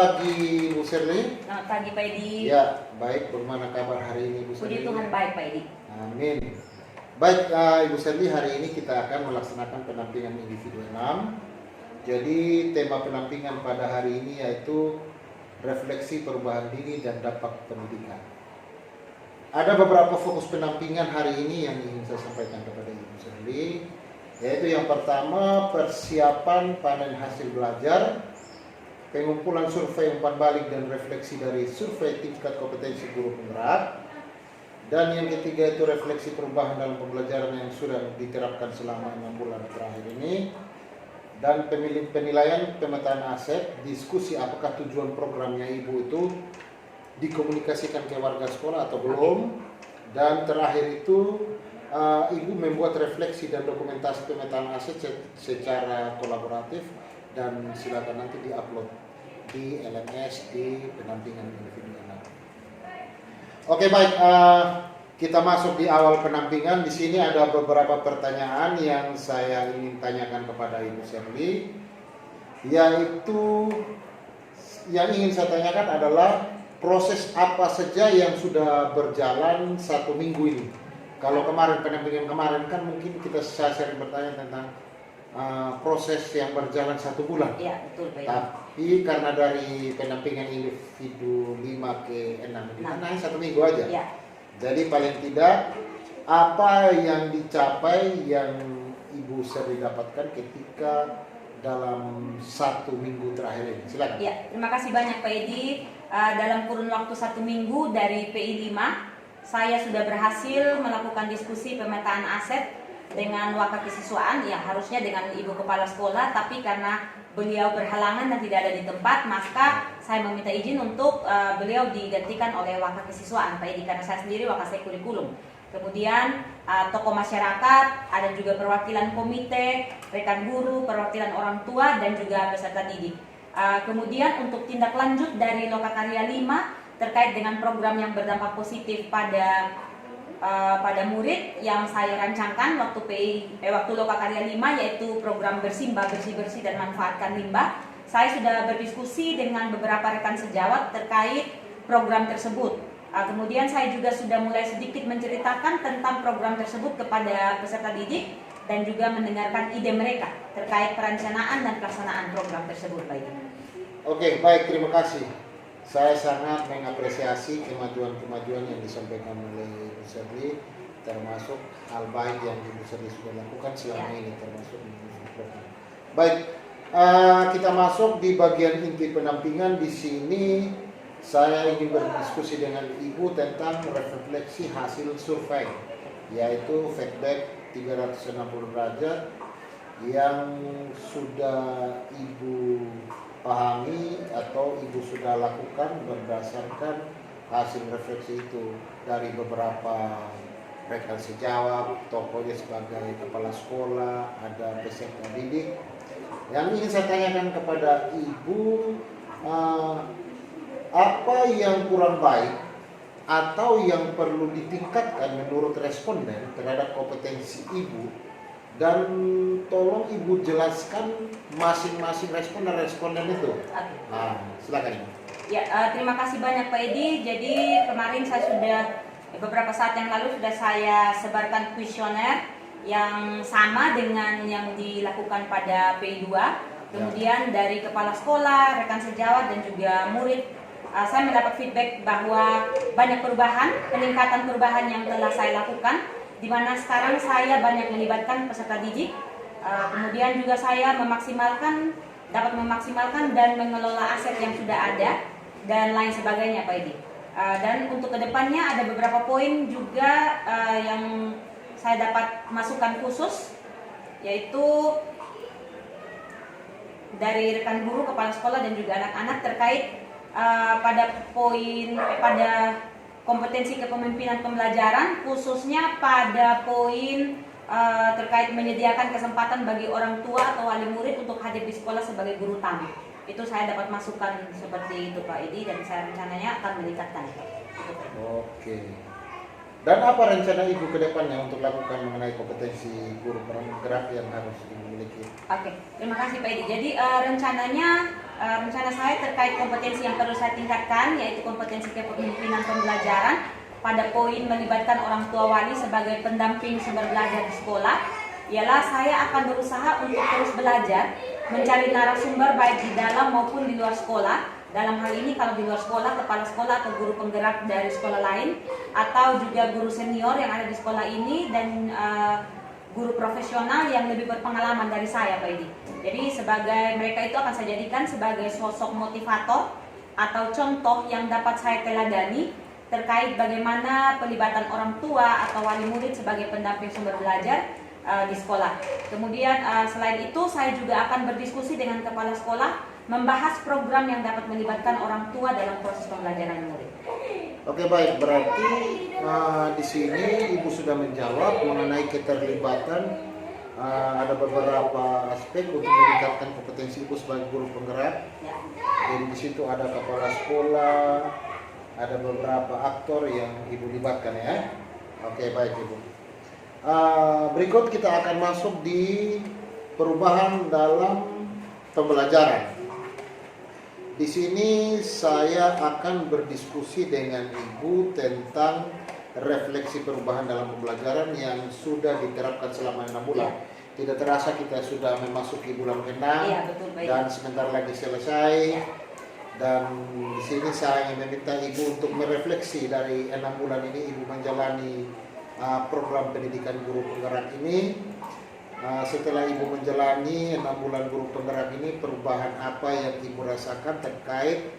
pagi Bu Sherly. Selamat pagi Pak Edi. Ya, baik. Bagaimana kabar hari ini Bu Sherly? Puji Tuhan baik Pak Edi. Amin. Baik, Ibu Sherly, hari ini kita akan melaksanakan penampingan individu 6. Jadi tema penampingan pada hari ini yaitu refleksi perubahan diri dan dampak pendidikan. Ada beberapa fokus penampingan hari ini yang ingin saya sampaikan kepada Ibu Sherly, yaitu yang pertama persiapan panen hasil belajar, pengumpulan survei umpan balik dan refleksi dari survei tingkat kompetensi guru penggerak, dan yang ketiga itu refleksi perubahan dalam pembelajaran yang sudah diterapkan selama 6 bulan terakhir ini, dan penilaian pemetaan aset, diskusi apakah tujuan programnya Ibu itu dikomunikasikan ke warga sekolah atau belum, dan terakhir itu Ibu membuat refleksi dan dokumentasi pemetaan aset secara kolaboratif dan silakan nanti diupload di LMS di penampingan individu anak. Oke, baik, kita masuk di awal penampingan. Di sini ada beberapa pertanyaan yang saya ingin tanyakan kepada Ibu Sherly, yaitu yang ingin saya tanyakan adalah proses apa saja yang sudah berjalan 1 minggu ini. Kalau kemarin penampingan kemarin kan mungkin saya sering bertanya tentang proses yang berjalan 1 bulan. Iya, betul Pak Edi. Tapi karena dari penampingan individu 5 ke 6 ini kan hanya 1 minggu aja. Iya. Jadi paling tidak apa yang dicapai yang Ibu Sherly dapatkan ketika dalam 1 minggu terakhir ini. Silakan. Iya, terima kasih banyak Pak Edi. Dalam kurun waktu 1 minggu dari PI 5, saya sudah berhasil melakukan diskusi pemetaan aset dengan wakakisiswaan, yang harusnya dengan Ibu Kepala Sekolah, tapi karena beliau berhalangan dan tidak ada di tempat, maka saya meminta izin untuk beliau digantikan oleh wakakisiswaan Pak Edi, karena saya sendiri wakasek kurikulum. Kemudian tokoh masyarakat, ada juga perwakilan komite, rekan guru, perwakilan orang tua, dan juga peserta didik. Kemudian untuk tindak lanjut dari Lokakarya 5 terkait dengan program yang berdampak positif pada murid yang saya rancangkan waktu Lokakarya 5, yaitu program bersimbah, bersih-bersih dan manfaatkan limbah. Saya sudah berdiskusi dengan beberapa rekan sejawat terkait program tersebut. Kemudian saya juga sudah mulai sedikit menceritakan tentang program tersebut kepada peserta didik dan juga mendengarkan ide mereka terkait perencanaan dan pelaksanaan program tersebut. Baik. Oke, baik, terima kasih. Saya sangat mengapresiasi kemajuan-kemajuan yang disampaikan oleh Ibu Sherly, termasuk hal baik yang Ibu Sherly sudah lakukan selama ini, termasuk di program. Baik, kita masuk di bagian inti penampingan. Di sini saya ingin berdiskusi dengan Ibu tentang refleksi hasil survei, yaitu feedback 360 derajat yang sudah Ibu pahami atau Ibu sudah lakukan berdasarkan hasil refleksi itu dari beberapa rekan sejawat, tokohnya sebagai kepala sekolah, ada peserta didik. Yang ingin saya tanyakan kepada Ibu, apa yang kurang baik atau yang perlu ditingkatkan menurut responden terhadap kompetensi Ibu, dan tolong Ibu jelaskan masing-masing responden itu. Silakan Ibu. Ya, terima kasih banyak Pak Edi. Jadi kemarin saya sudah beberapa saat yang lalu sudah saya sebarkan kuesioner yang sama dengan yang dilakukan pada PI 2. Kemudian dari kepala sekolah, rekan sejawat dan juga murid, saya mendapat feedback bahwa banyak peningkatan perubahan yang telah saya lakukan, di mana sekarang saya banyak melibatkan peserta didik. Kemudian juga saya dapat memaksimalkan dan mengelola aset yang sudah ada dan lain sebagainya Pak Edi. Dan untuk kedepannya ada beberapa poin juga yang saya dapat masukan khusus, yaitu dari rekan guru, kepala sekolah dan juga anak-anak terkait pada kompetensi kepemimpinan pembelajaran, khususnya pada poin terkait menyediakan kesempatan bagi orang tua atau wali murid untuk hadir di sekolah sebagai guru tamu. Itu saya dapat masukan seperti itu Pak Edi, dan saya rencananya akan meningkatkan. Oke. Dan apa rencana Ibu ke depannya untuk lakukan mengenai kompetensi guru penggerak yang harus dimiliki? Oke, terima kasih Pak Edi. Jadi rencana saya terkait kompetensi yang perlu saya tingkatkan, yaitu kompetensi kepemimpinan pembelajaran pada poin melibatkan orang tua wali sebagai pendamping sumber belajar di sekolah, ialah saya akan berusaha untuk terus belajar, mencari narasumber baik di dalam maupun di luar sekolah. Dalam hal ini kalau di luar sekolah, kepala sekolah atau guru penggerak dari sekolah lain, atau juga guru senior yang ada di sekolah ini, dan guru profesional yang lebih berpengalaman dari saya, Pak Edi. Jadi sebagai mereka itu akan saya jadikan sebagai sosok motivator atau contoh yang dapat saya teladani terkait bagaimana pelibatan orang tua atau wali murid sebagai pendamping sumber belajar di sekolah. Kemudian selain itu saya juga akan berdiskusi dengan kepala sekolah membahas program yang dapat melibatkan orang tua dalam proses pembelajaran murid. Oke, baik, berarti di sini Ibu sudah menjawab mengenai keterlibatan ada beberapa aspek untuk meningkatkan kompetensi Ibu sebagai guru penggerak. Ya. Jadi di situ ada kepala sekolah, ada beberapa aktor yang Ibu libatkan ya. Oke, baik Ibu. Berikut kita akan masuk di perubahan dalam pembelajaran. Di sini saya akan berdiskusi dengan Ibu tentang refleksi perubahan dalam pembelajaran yang sudah diterapkan selama 6 bulan. Tidak terasa kita sudah memasuki bulan ke-6 dan sebentar lagi selesai. Dan di sini saya ingin meminta Ibu untuk merefleksi dari 6 bulan ini Ibu menjalani program pendidikan guru penggerak ini. Setelah Ibu menjalani 6 bulan guru penggerak ini, perubahan apa yang Ibu rasakan terkait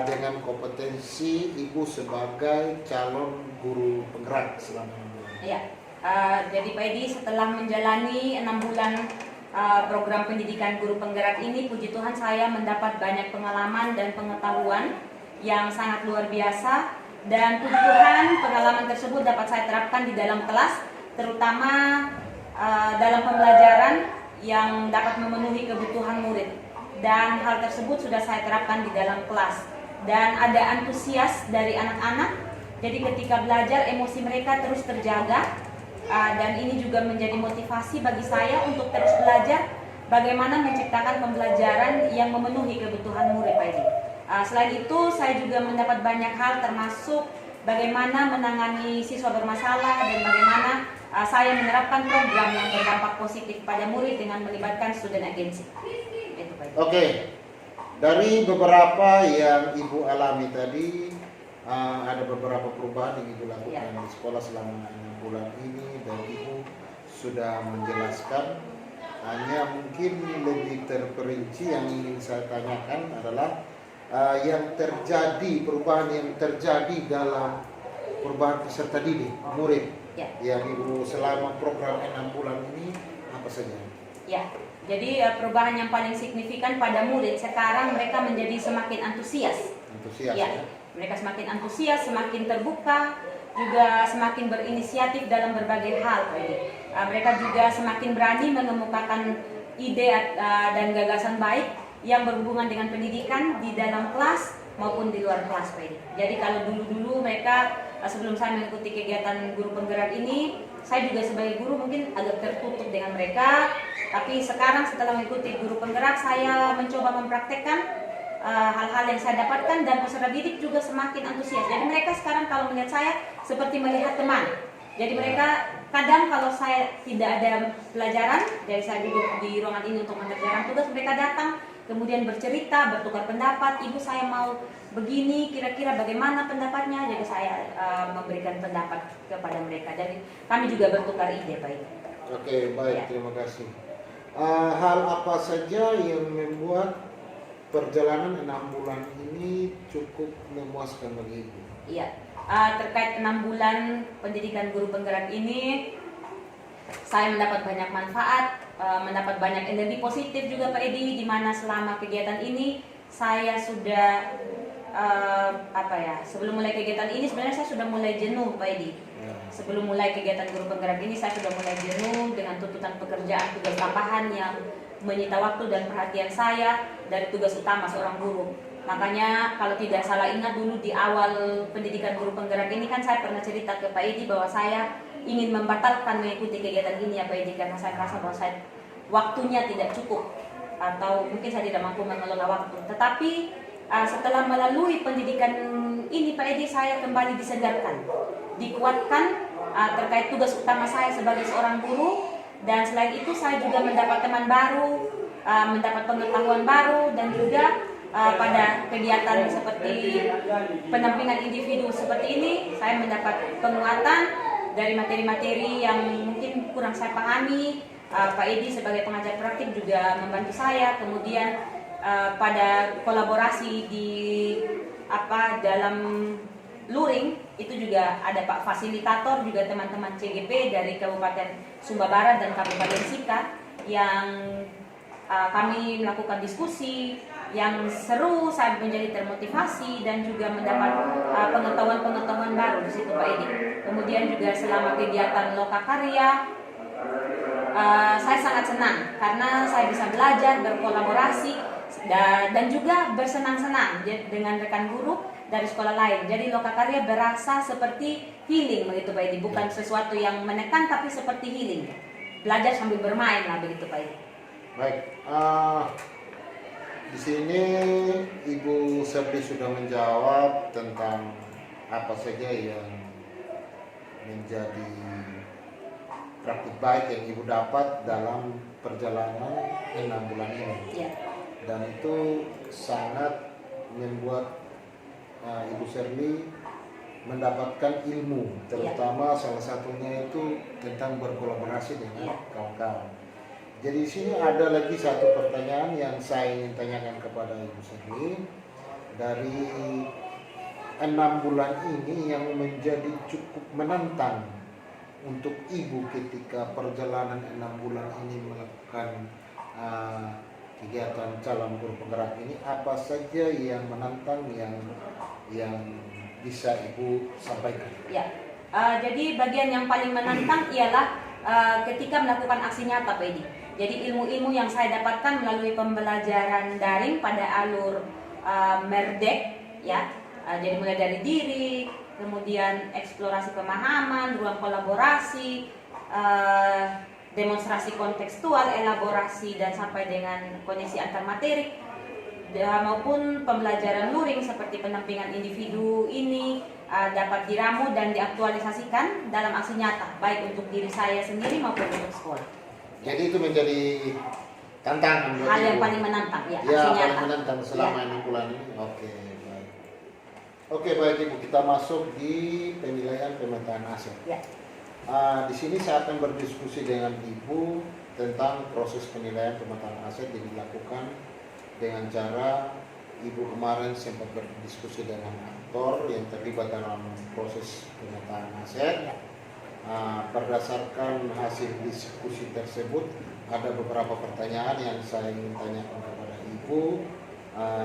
dengan kompetensi Ibu sebagai calon guru penggerak selama 6 bulan? Ya, jadi Pak Edi, setelah menjalani 6 bulan program pendidikan guru penggerak ini, puji Tuhan saya mendapat banyak pengalaman dan pengetahuan yang sangat luar biasa. Dan puji Tuhan pengalaman tersebut dapat saya terapkan di dalam kelas, terutama dalam pembelajaran yang dapat memenuhi kebutuhan murid. Dan hal tersebut sudah saya terapkan di dalam kelas. Dan ada antusias dari anak-anak, jadi ketika belajar emosi mereka terus terjaga. Dan ini juga menjadi motivasi bagi saya untuk terus belajar bagaimana menciptakan pembelajaran yang memenuhi kebutuhan murid, Pak Edi. Selain itu saya juga mendapat banyak hal, termasuk bagaimana menangani siswa bermasalah dan bagaimana saya menerapkan program yang berdampak positif pada murid dengan melibatkan student agency. Oke, dari beberapa yang Ibu alami tadi, ada beberapa perubahan yang Ibu lakukan di sekolah selama 6 bulan ini, dan Ibu sudah menjelaskan. Hanya mungkin lebih terperinci yang ingin saya tanyakan adalah yang terjadi, perubahan yang terjadi dalam perubahan peserta didik, murid. Yang Ibu selama program 6 bulan ini apa saja? Ya, jadi perubahan yang paling signifikan pada murid sekarang, mereka menjadi semakin antusias. Ya, mereka semakin antusias, semakin terbuka, juga semakin berinisiatif dalam berbagai hal. Mereka juga semakin berani mengemukakan ide dan gagasan baik yang berhubungan dengan pendidikan di dalam kelas maupun di luar kelas, Pak Edi. Jadi kalau dulu-dulu mereka, sebelum saya mengikuti kegiatan guru penggerak ini, saya juga sebagai guru mungkin agak tertutup dengan mereka. Tapi sekarang setelah mengikuti guru penggerak, saya mencoba mempraktekkan hal-hal yang saya dapatkan, dan peserta didik juga semakin antusias. Jadi mereka sekarang kalau melihat saya seperti melihat teman. Jadi mereka kadang kalau saya tidak ada pelajaran, jadi saya duduk di ruangan ini untuk mengerjakan tugas, mereka datang kemudian bercerita, bertukar pendapat. Ibu, saya mau begini, kira-kira bagaimana pendapatnya? Jadi saya memberikan pendapat kepada mereka. Jadi kami juga bertukar ide, Pak. Oke, baik, terima kasih. Hal apa saja yang membuat perjalanan 6 bulan ini cukup memuaskan bagi Ibu? Iya, terkait 6 bulan pendidikan guru penggerak ini, saya mendapat banyak manfaat, mendapat banyak energi positif juga, Pak Edi, di mana selama kegiatan ini saya sudah sebelum mulai kegiatan ini sebenarnya saya sudah mulai jenuh, Pak Edi. Sebelum mulai kegiatan guru penggerak ini saya sudah mulai jenuh dengan tuntutan pekerjaan, tugas tambahan yang menyita waktu dan perhatian saya dari tugas utama seorang guru. Makanya kalau tidak salah ingat dulu di awal pendidikan guru penggerak ini kan saya pernah cerita ke Pak Edi bahwa saya ingin membatalkan mengikuti kegiatan ini ya Pak Edi, karena saya merasa bahwa waktunya tidak cukup atau mungkin saya tidak mampu mengelola waktu. Tetapi setelah melalui pendidikan ini Pak Edi, saya kembali disegarkan, dikuatkan terkait tugas utama saya sebagai seorang guru, dan selain itu saya juga mendapat teman baru, mendapat pengetahuan baru, dan juga pada kegiatan seperti pendampingan individu seperti ini saya mendapat penguatan dari materi-materi yang mungkin kurang saya pahami. Pak Edi sebagai pengajar praktik juga membantu saya. Kemudian pada kolaborasi di dalam luring itu juga ada Pak Fasilitator, juga teman-teman CGP dari Kabupaten Sumba Barat dan Kabupaten Sika yang kami melakukan diskusi yang seru, saya menjadi termotivasi dan juga mendapat pengetahuan-pengetahuan baru di situ Pak Edi. Kemudian juga selama kegiatan Lokakarya, saya sangat senang karena saya bisa belajar, berkolaborasi, dan juga bersenang-senang dengan rekan guru dari sekolah lain. Jadi Lokakarya berasa seperti healing begitu Pak Edi, bukan sesuatu yang menekan tapi seperti healing. Belajar sambil bermain lah begitu Pak Edi. Baik, di sini Ibu Sepri sudah menjawab tentang apa saja yang menjadi praktik baik yang Ibu dapat dalam perjalanan 6 bulan ini. Ya. Dan itu sangat membuat Ibu Sherly mendapatkan ilmu, terutama salah satunya itu tentang berkolaborasi dengan kawan-kawan. Jadi di sini ada lagi satu pertanyaan yang saya ingin tanyakan kepada Ibu Sherly. Dari 6 bulan ini yang menjadi cukup menantang untuk Ibu ketika perjalanan 6 bulan ini melakukan kegiatan calon guru penggerak ini, apa saja yang menantang yang bisa Ibu sampaikan? Ya, jadi bagian yang paling menantang ialah ketika melakukan aksi nyata Pak Edi. Jadi ilmu-ilmu yang saya dapatkan melalui pembelajaran daring pada alur Merdek, ya, jadi mulai dari diri, kemudian eksplorasi pemahaman, ruang kolaborasi, demonstrasi kontekstual, elaborasi, dan sampai dengan koneksi antar materi, maupun pembelajaran luring seperti pendampingan individu ini dapat diramu dan diaktualisasikan dalam aksi nyata, baik untuk diri saya sendiri maupun untuk sekolah. Jadi itu menjadi tantangan buat hal yang Ibu. paling menantang ya, Ya, aksi paling nyata. menantang selama 6 bulan ini. Oke, baik Ibu, kita masuk di penilaian pemetaan aset. Ya. Di sini saya akan berdiskusi dengan Ibu tentang proses penilaian pemetaan aset yang dilakukan dengan cara Ibu kemarin sempat berdiskusi dengan aktor yang terlibat dalam proses pemetaan aset. Berdasarkan hasil diskusi tersebut, ada beberapa pertanyaan yang saya ingin tanyakan kepada Ibu.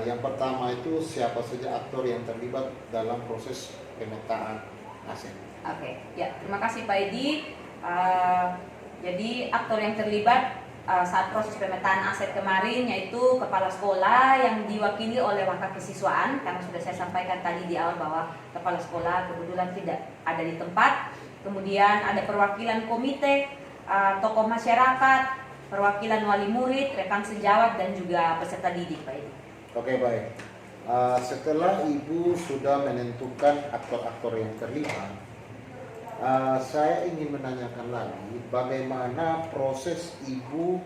Yang pertama itu, siapa saja aktor yang terlibat dalam proses pemetaan aset? Oke, ya, terima kasih Pak Edi. Jadi aktor yang terlibat saat proses pemetaan aset kemarin yaitu kepala sekolah yang diwakili oleh wakil kesiswaan, karena sudah saya sampaikan tadi di awal bahwa kepala sekolah kebetulan tidak ada di tempat. Kemudian ada perwakilan komite, tokoh masyarakat, perwakilan wali murid, rekan sejawat, dan juga peserta didik Pak Edi. Oke, baik. Setelah Ibu sudah menentukan aktor-aktor yang terlibat, saya ingin menanyakan lagi bagaimana proses Ibu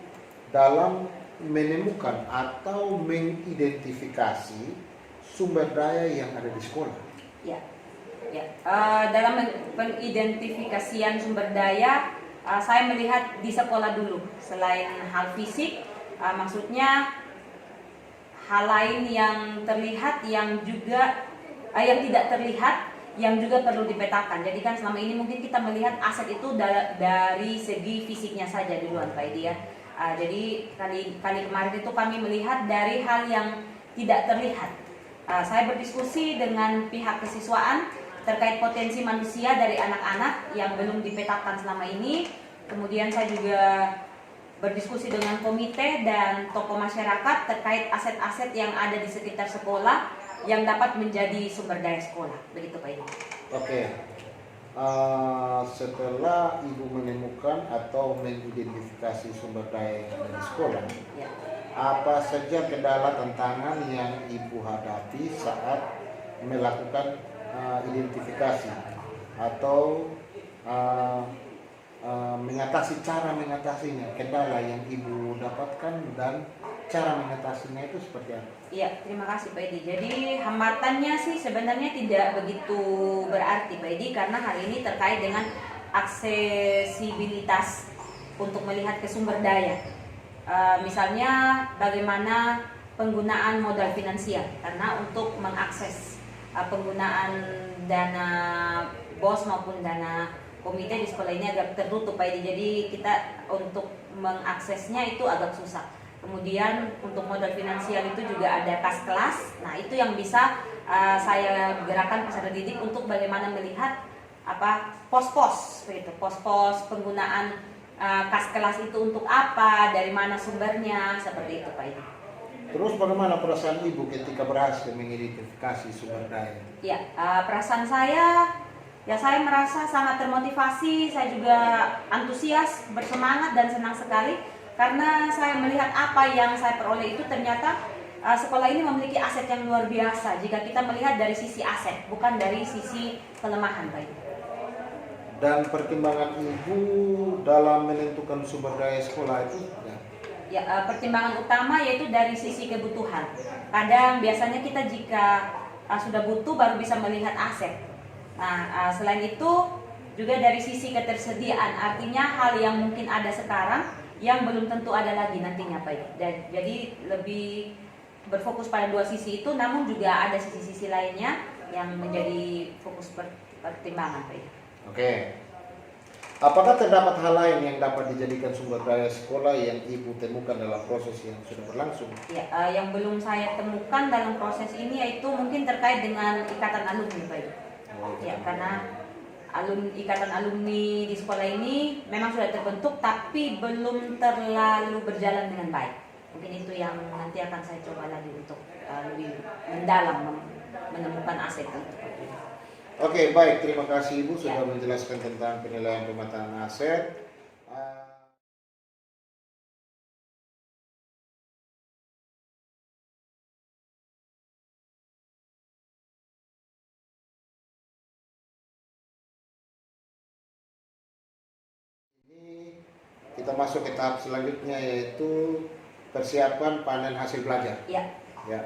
dalam menemukan atau mengidentifikasi sumber daya yang ada di sekolah. Ya, ya. Dalam pengidentifikasian sumber daya, saya melihat di sekolah dulu. Selain hal fisik, maksudnya hal lain yang terlihat, yang juga yang tidak terlihat, yang juga perlu dipetakan. Jadi kan selama ini mungkin kita melihat aset itu dari segi fisiknya saja duluan Pak Edi ya. Jadi kali kemarin itu kami melihat dari hal yang tidak terlihat. Saya berdiskusi dengan pihak kesiswaan terkait potensi manusia dari anak-anak yang belum dipetakan selama ini. Kemudian saya juga berdiskusi dengan komite dan tokoh masyarakat terkait aset-aset yang ada di sekitar sekolah yang dapat menjadi sumber daya sekolah. Begitu Pak Edi. Oke. Setelah Ibu menemukan atau mengidentifikasi sumber daya yang ada di sekolah, Ya. apa saja kendala tantangan yang Ibu hadapi saat melakukan identifikasi atau cara mengatasinya, kendala yang Ibu dapatkan dan cara mengatasinya itu seperti apa? Iya, terima kasih Pak Edi. Jadi hambatannya sih sebenarnya tidak begitu berarti Pak Edi, karena hal ini terkait dengan aksesibilitas untuk melihat ke sumber daya. Misalnya bagaimana penggunaan modal finansial, karena untuk mengakses penggunaan dana BOS maupun dana komite di sekolah ini agak tertutup Pak Edi. Jadi kita untuk mengaksesnya itu agak susah. Kemudian untuk modal finansial itu juga ada kas kelas. Nah itu yang bisa saya gerakan peserta didik untuk bagaimana melihat pos-pos, gitu, pos-pos penggunaan kas kelas itu untuk apa, dari mana sumbernya, seperti itu Pak Edi. Terus bagaimana perasaan Ibu ketika berhasil mengidentifikasi sumber daya? Ya, perasaan saya, ya saya merasa sangat termotivasi, saya juga antusias, bersemangat dan senang sekali karena saya melihat apa yang saya peroleh itu ternyata sekolah ini memiliki aset yang luar biasa jika kita melihat dari sisi aset, bukan dari sisi kelemahan Pak Ibu. Dan pertimbangan Ibu dalam menentukan sumber daya sekolah itu? Ya, pertimbangan utama yaitu dari sisi kebutuhan. Kadang biasanya kita jika sudah butuh baru bisa melihat aset. Nah, selain itu juga dari sisi ketersediaan, artinya hal yang mungkin ada sekarang yang belum tentu ada lagi nantinya Pak. Jadi lebih berfokus pada dua sisi itu, namun juga ada sisi-sisi lainnya yang menjadi fokus pertimbangan Pak. Oke. Apakah terdapat hal lain yang dapat dijadikan sumber daya sekolah yang Ibu temukan dalam proses yang sudah berlangsung? Ya, yang belum saya temukan dalam proses ini yaitu mungkin terkait dengan ikatan alumni Pak. Ya, karena ikatan alumni di sekolah ini memang sudah terbentuk tapi belum terlalu berjalan dengan baik. Mungkin itu yang nanti akan saya coba lagi untuk lebih mendalam menemukan aset itu. Oke, baik. Terima kasih Ibu sudah menjelaskan tentang penilaian pemetaan aset. Kita masuk ke tahap selanjutnya yaitu persiapan panen hasil belajar. Ya. Ya.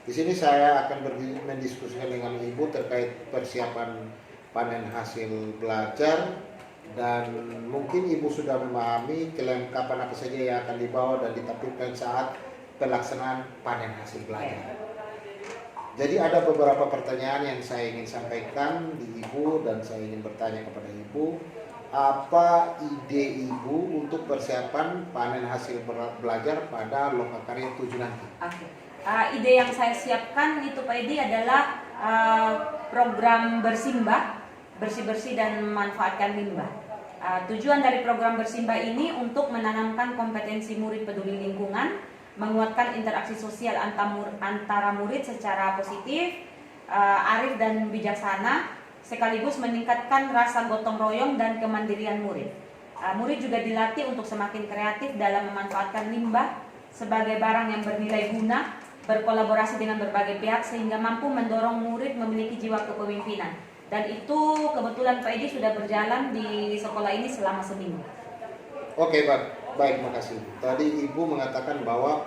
Di sini saya akan mendiskusikan dengan Ibu terkait persiapan panen hasil belajar dan mungkin Ibu sudah memahami kelengkapan apa saja yang akan dibawa dan ditampilkan saat pelaksanaan panen hasil belajar. Jadi ada beberapa pertanyaan yang saya ingin sampaikan di Ibu dan saya ingin bertanya kepada Ibu. Apa ide Ibu untuk persiapan panen hasil belajar pada Lokakarya 7 nanti? Oke. Ide yang saya siapkan itu Pak Edi adalah program bersimbah, bersih-bersih dan memanfaatkan limbah. Tujuan dari program bersimbah ini untuk menanamkan kompetensi murid peduli lingkungan, menguatkan interaksi sosial antara murid secara positif, arif dan bijaksana, sekaligus meningkatkan rasa gotong royong dan kemandirian murid. Murid juga dilatih untuk semakin kreatif dalam memanfaatkan limbah sebagai barang yang bernilai guna, berkolaborasi dengan berbagai pihak sehingga mampu mendorong murid memiliki jiwa kepemimpinan. Dan itu kebetulan Pak Edi sudah berjalan di sekolah ini selama seminggu. Oke, baik, makasih. Tadi Ibu mengatakan bahwa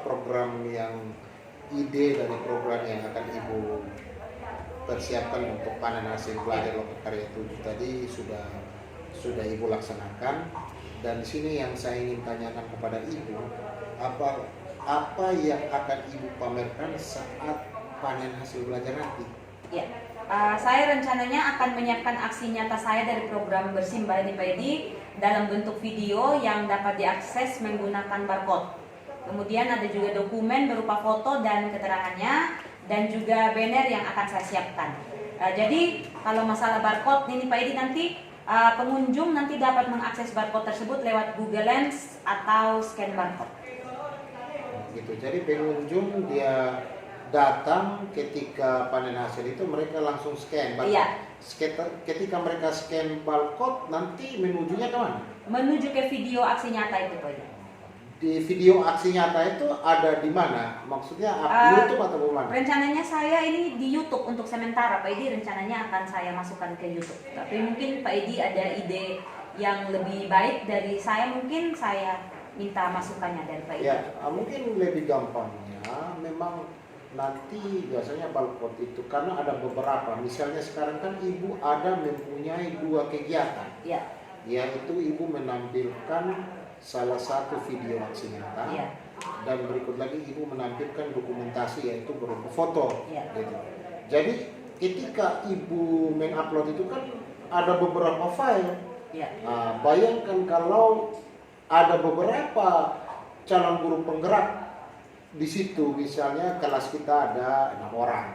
ide dari program yang akan Ibu persiapkan untuk panen hasil belajar Lokakarya 7 tadi sudah Ibu laksanakan. Dan di sini yang saya ingin tanyakan kepada Ibu, apa yang akan Ibu pamerkan saat panen hasil belajar nanti? Ya, saya rencananya akan menyiapkan aksi nyata saya dari program bersimbah di Pak Edi dalam bentuk video yang dapat diakses menggunakan barcode. Kemudian ada juga dokumen berupa foto dan keterangannya, dan juga banner yang akan saya siapkan. Jadi kalau masalah barcode ini Pak Edi nanti Pengunjung nanti dapat mengakses barcode tersebut lewat Google Lens atau scan barcode. Gitu. Jadi pengunjung dia datang ketika panen hasil itu mereka langsung scan barcode. Iya. Ketika mereka scan barcode nanti menujunya kemana? Menuju ke video aksi nyata itu Pak Edi. Di video aksi nyata itu ada di mana? Maksudnya YouTube atau bagaimana? Rencananya saya ini di YouTube untuk sementara Pak Edi, rencananya akan saya masukkan ke YouTube. Tapi mungkin Pak Edi ada ide yang lebih baik dari saya, mungkin saya minta masukannya dari Pak Edi. Ya, mungkin lebih gampangnya memang nanti biasanya barcode itu karena ada beberapa. Misalnya sekarang kan Ibu ada mempunyai 2 kegiatan. Ya. Yaitu Ibu menampilkan salah satu video aksi nyata, Ya. dan berikut lagi Ibu menampilkan dokumentasi yaitu berupa foto. Ya. Gitu. Jadi ketika Ibu mengupload itu kan ada beberapa file. Ya. Bayangkan kalau ada beberapa calon guru penggerak di situ, misalnya kelas kita ada 6 orang.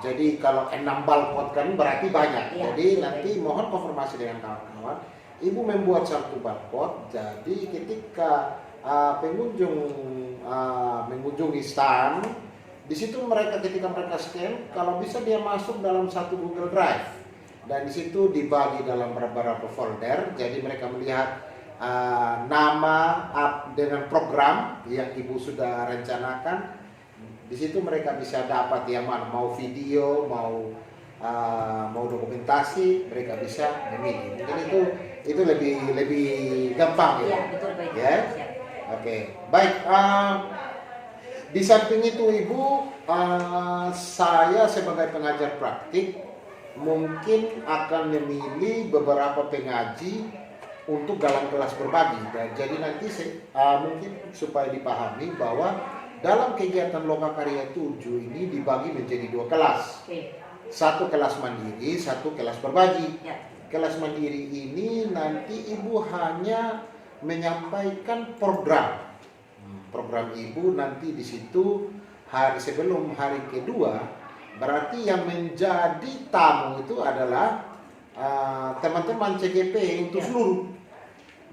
Jadi kalau 6 barcode kan berarti banyak. Ya. Jadi nanti mohon konfirmasi dengan kawan-kawan. Ibu membuat satu barcode, jadi ketika pengunjung mengunjungi stand, di situ ketika mereka scan, kalau bisa dia masuk dalam satu Google Drive, dan di situ dibagi dalam beberapa folder. Jadi mereka melihat nama dengan program yang Ibu sudah rencanakan. Di situ mereka bisa dapat yang mana, mau video, mau dokumentasi, mereka bisa memilih. Mungkin itu lebih gampang ya. Iya, betul Pak Edi. Ya. Oke, baik. Di samping itu Ibu, saya sebagai pengajar praktik mungkin akan memilih beberapa pengaji untuk dalam kelas berbagi. Dan jadi nanti mungkin supaya dipahami bahwa dalam kegiatan Lokakarya 7 ini dibagi menjadi 2 kelas. Oke. Satu kelas mandiri, satu kelas berbagi. Ya. Kelas mandiri ini nanti Ibu hanya menyampaikan program. Program Ibu nanti di situ sebelum hari kedua, berarti yang menjadi tamu itu adalah teman-teman CGP untuk seluruh.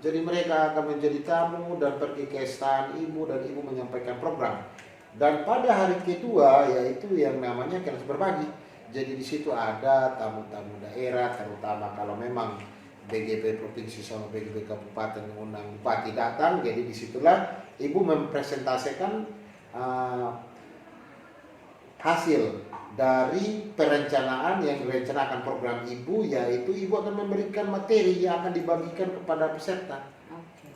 Jadi mereka akan menjadi tamu dan pergi ke stand Ibu dan Ibu menyampaikan program. Dan pada hari kedua yaitu yang namanya kelas berbagi. Jadi di situ ada tamu-tamu daerah, terutama kalau memang BGB provinsi sama BGB kabupaten mengundang bupati datang. Jadi disitulah Ibu mempresentasikan hasil dari perencanaan yang direncanakan program Ibu, yaitu Ibu akan memberikan materi yang akan dibagikan kepada peserta.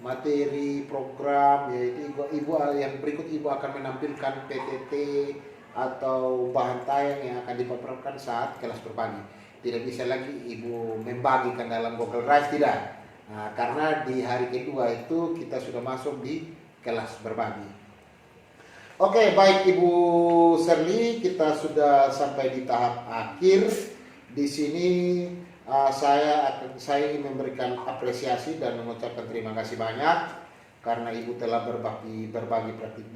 Materi program yaitu Ibu yang berikut Ibu akan menampilkan PTT atau bahan tayang yang akan dipaparkan saat kelas berbagi. Tidak bisa lagi Ibu membagikan dalam Google Drive, tidak. Karena di hari kedua itu kita sudah masuk di kelas berbagi. Oke, baik Ibu Serly, kita sudah sampai di tahap akhir. Di sini saya ingin memberikan apresiasi dan mengucapkan terima kasih banyak karena Ibu telah berbagi praktik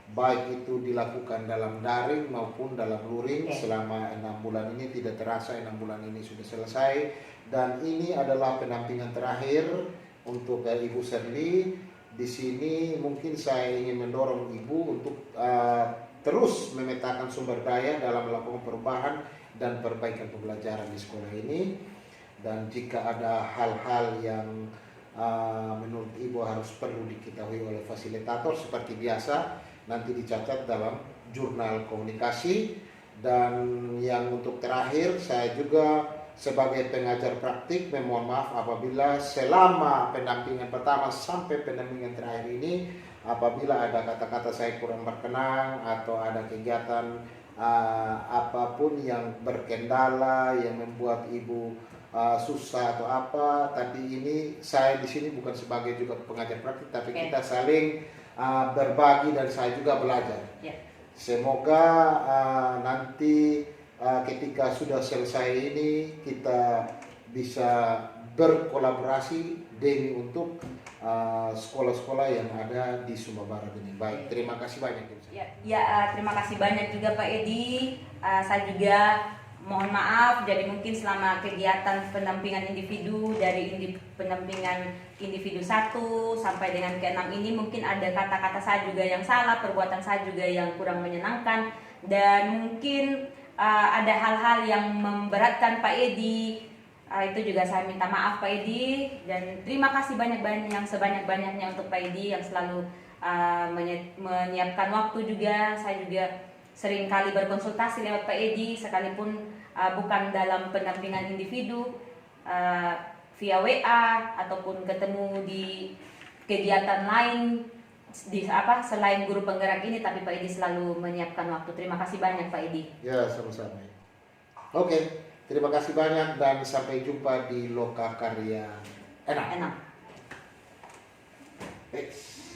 baik itu dilakukan dalam daring maupun dalam luring selama 6 bulan ini. Tidak terasa 6 bulan ini sudah selesai, dan ini adalah pendampingan terakhir untuk Ibu Serly. Di sini mungkin saya ingin mendorong Ibu untuk terus memetakan sumber daya dalam melakukan perubahan dan perbaikan pembelajaran di sekolah ini. Dan jika ada hal-hal yang menurut Ibu harus perlu diketahui oleh fasilitator, seperti biasa nanti dicatat dalam jurnal komunikasi. Dan yang untuk terakhir, saya juga sebagai pengajar praktik memohon maaf apabila selama pendampingan pertama sampai pendampingan terakhir ini, apabila ada kata-kata saya kurang berkenan atau ada kegiatan apapun yang berkendala yang membuat Ibu susah atau apa, tapi ini saya di sini bukan sebagai juga pengajar praktik, tapi kita saling berbagi dan saya juga belajar. Semoga nanti ketika sudah selesai ini kita bisa berkolaborasi demi untuk sekolah-sekolah yang ada di Sumba Barat ini. Baik, terima kasih banyak. Terima kasih banyak juga Pak Edi. Saya juga mohon maaf, jadi mungkin selama kegiatan pendampingan individu dari pendampingan individu 1 sampai dengan ke-6 ini mungkin ada kata-kata saya juga yang salah, perbuatan saya juga yang kurang menyenangkan, dan mungkin ada hal-hal yang memberatkan Pak Edi. Itu juga saya minta maaf Pak Edi, dan terima kasih banyak-banyak yang sebanyak-banyaknya untuk Pak Edi yang selalu menyiapkan waktu juga. Saya juga sering kali berkonsultasi lewat Pak Edi, sekalipun bukan dalam pendampingan individu, via WA ataupun ketemu di kegiatan lain selain guru penggerak ini, tapi Pak Edi selalu menyiapkan waktu. Terima kasih banyak Pak Edi. Ya, sama-sama. Oke, terima kasih banyak dan sampai jumpa di Loka Karya Enam. Enak. Peace.